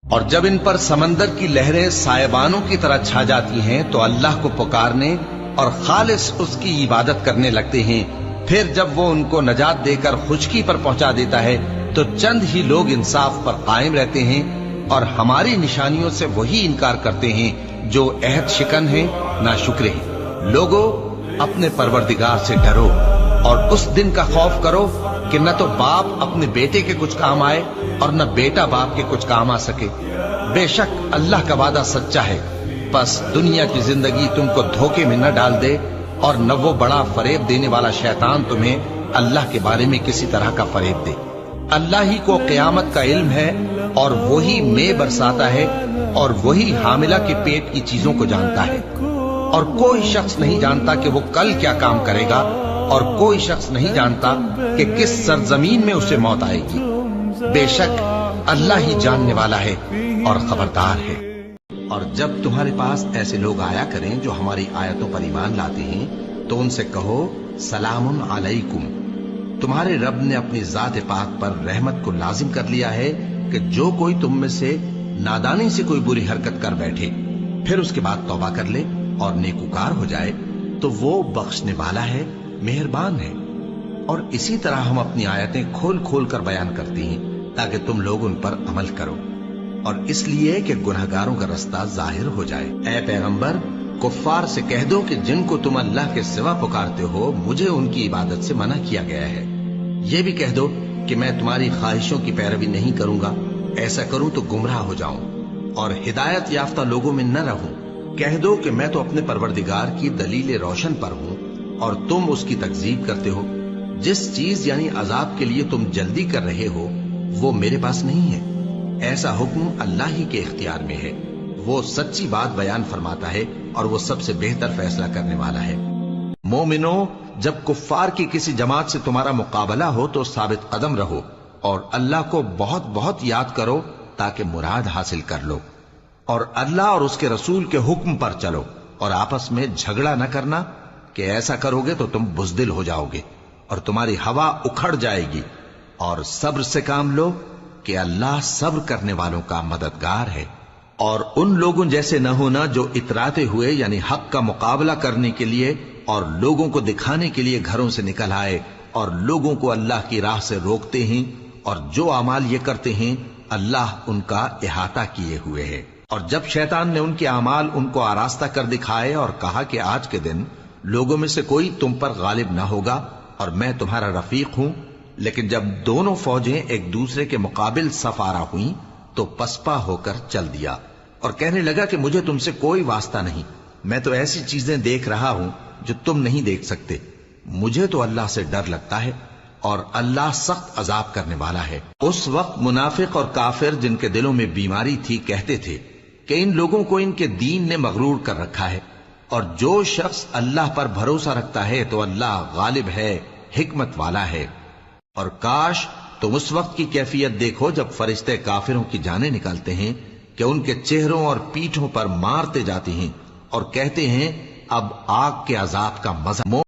اور جب ان پر سمندر کی لہریں سائبانوں کی طرح چھا جاتی ہیں تو اللہ کو پکارنے اور خالص اس کی عبادت کرنے لگتے ہیں. پھر جب وہ ان کو نجات دے کر خشکی پر پہنچا دیتا ہے تو چند ہی لوگ انصاف پر قائم رہتے ہیں اور ہماری نشانیوں سے وہی انکار کرتے ہیں جو عہد شکن ہیں ناشکرے ہیں. لوگو اپنے پروردگار سے ڈرو اور اس دن کا خوف کرو کہ نہ تو باپ اپنے بیٹے کے کچھ کام آئے اور نہ بیٹا باپ کے کچھ کام آ سکے. بے شک اللہ کا وعدہ سچا ہے. بس دنیا کی زندگی تم کو دھوکے میں نہ ڈال دے اور نہ وہ بڑا فریب دینے والا شیطان تمہیں اللہ کے بارے میں کسی طرح کا فریب دے. اللہ ہی کو قیامت کا علم ہے اور وہی مے برساتا ہے اور وہی حاملہ کے پیٹ کی چیزوں کو جانتا ہے. اور کوئی شخص نہیں جانتا کہ وہ کل کیا کام کرے گا اور کوئی شخص نہیں جانتا کہ کس سرزمین میں اسے موت آئے گی. بے شک اللہ ہی جاننے والا ہے اور خبردار ہے. اور جب تمہارے پاس ایسے لوگ آیا کریں جو ہماری آیتوں پر ایمان لاتے ہیں تو ان سے کہو سلام علیکم. تمہارے رب نے اپنی ذات پاک پر رحمت کو لازم کر لیا ہے کہ جو کوئی تم میں سے نادانی سے کوئی بری حرکت کر بیٹھے پھر اس کے بعد توبہ کر لے اور نیکوکار ہو جائے تو وہ بخشنے والا ہے، مہربان ہے. اور اسی طرح ہم اپنی آیتیں کھول کھول کر بیان کرتے ہیں تاکہ تم لوگ ان پر عمل کرو اور اس لیے کہ گناہگاروں کا رستہ ظاہر ہو جائے. اے پیغمبر کفار سے کہہ دو کہ جن کو تم اللہ کے سوا پکارتے ہو مجھے ان کی عبادت سے منع کیا گیا ہے. یہ بھی کہہ دو کہ میں تمہاری خواہشوں کی پیروی نہیں کروں گا. ایسا کروں تو گمراہ ہو جاؤں اور ہدایت یافتہ لوگوں میں نہ رہوں. کہہ دو کہ میں تو اپنے پروردگار کی دلیل روشن پر ہوں اور تم اس کی تکذیب کرتے ہو. جس چیز یعنی عذاب کے لیے تم جلدی کر رہے ہو وہ میرے پاس نہیں ہے. ایسا حکم اللہ ہی کے اختیار میں ہے. وہ سچی بات بیان فرماتا ہے اور وہ سب سے بہتر فیصلہ کرنے والا ہے. مومنو جب کفار کی کسی جماعت سے تمہارا مقابلہ ہو تو ثابت قدم رہو اور اللہ کو بہت بہت یاد کرو تاکہ مراد حاصل کر لو. اور اللہ اور اس کے رسول کے حکم پر چلو اور آپس میں جھگڑا نہ کرنا کہ ایسا کرو گے تو تم بزدل ہو جاؤ گے اور تمہاری ہوا اکھڑ جائے گی. اور صبر سے کام لو کہ اللہ صبر کرنے والوں کا مددگار ہے. اور ان لوگوں جیسے نہ ہونا جو اتراتے ہوئے یعنی حق کا مقابلہ کرنے کے لیے اور لوگوں کو دکھانے کے لیے گھروں سے نکل آئے اور لوگوں کو اللہ کی راہ سے روکتے ہیں اور جو اعمال یہ کرتے ہیں اللہ ان کا احاطہ کیے ہوئے ہے. اور جب شیطان نے ان کے اعمال ان کو آراستہ کر دکھائے اور کہا کہ آج کے دن لوگوں میں سے کوئی تم پر غالب نہ ہوگا اور میں تمہارا رفیق ہوں، لیکن جب دونوں فوجیں ایک دوسرے کے مقابل صف آرا ہوئیں تو پسپا ہو کر چل دیا اور کہنے لگا کہ مجھے تم سے کوئی واسطہ نہیں. میں تو ایسی چیزیں دیکھ رہا ہوں جو تم نہیں دیکھ سکتے. مجھے تو اللہ سے ڈر لگتا ہے اور اللہ سخت عذاب کرنے والا ہے. اس وقت منافق اور کافر جن کے دلوں میں بیماری تھی کہتے تھے کہ ان لوگوں کو ان کے دین نے مغرور کر رکھا ہے اور جو شخص اللہ پر بھروسہ رکھتا ہے تو اللہ غالب ہے، حکمت والا ہے. اور کاش تم اس وقت کی کیفیت دیکھو جب فرشتے کافروں کی جانیں نکالتے ہیں کہ ان کے چہروں اور پیٹھوں پر مارتے جاتے ہیں اور کہتے ہیں اب آگ کے عذاب کا مزہ